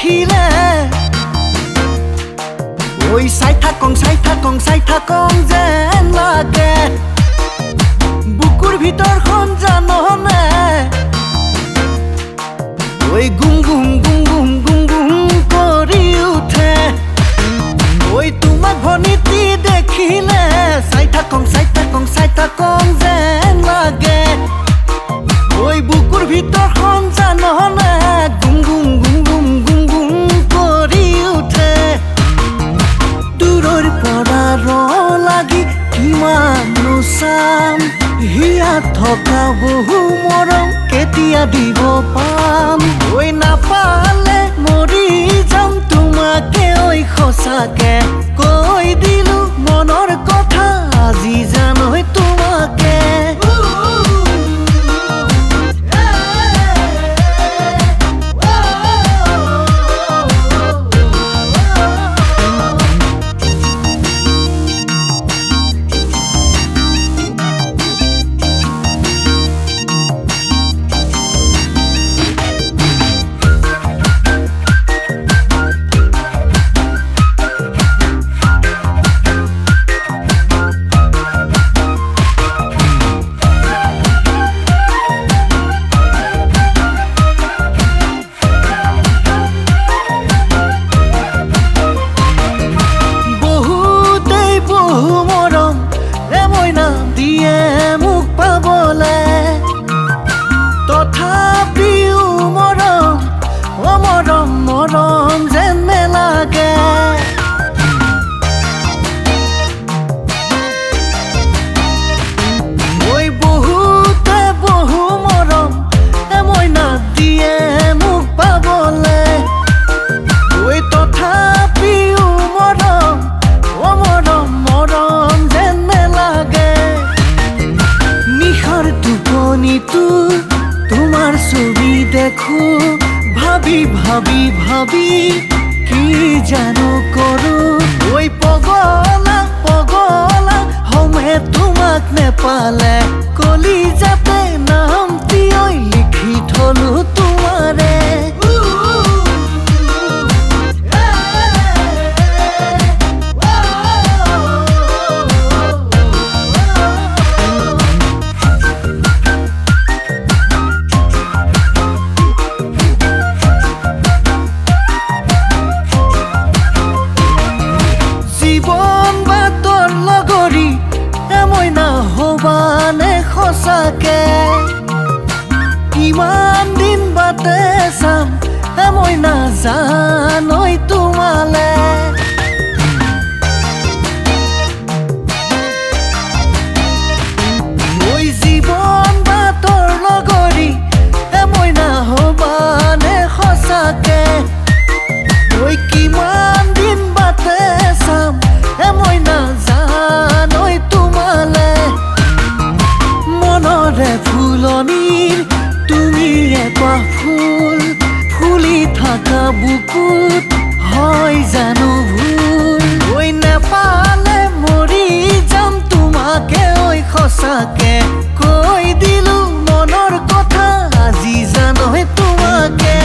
দেখিলে ওই চাই থাকং যেন লাগে বুকুৰ ভিতৰখন জাননে ওই গুম গুম কৰি উঠে ওই তোমাক ভনিতি দেখিলে চাই থাকং যেন লাগে ওই বুকুৰ ভিতৰখন জাননে গুম গুম কৰি উঠে দূৰৰ পৰা লাগি কিমাননো চাম হিয়াত থকা বহু মৰম কেতিয়া দিব পাম ঐ নাপালে মৰি যাম তোমাকে ঐ সঁচাকে কৈ দিলো মনৰ কথা আজি জানৈ তোমাকে মৰম যেন লাগে ওই বহুতে বহু মৰম মইনা দিয়ে মোক পাবলে ওই তথাপিও মৰম যেন লাগে নিশাৰ টোপনিটো তোমাৰ ছবি দেখো ভাবি কি জানো কৰো ওই পগলা হমে তোমাক নেপালে কলিজাতে নামটি ঐ লিখি থলো তোমাৰে হবানে সঁচাকে কিমান দিন বাটে চাম মই নাজানৈ তোমালে ওই জীৱন বাটৰ লগৰী মই নহবানে সঁচাকে ওই কিমান দিন বাটে চাম মই নাজানৈ তোমালে মনৰে ফুলনিৰ তুমি এটা ফুল ফুলি থাকা বুকুত হয় জানো ভুল ঐ নেপালে মৰি যাম তোমাকে ঐ সঁচাকে কৈ দিলো মনৰ কথা আজি জানৈ তোমাকে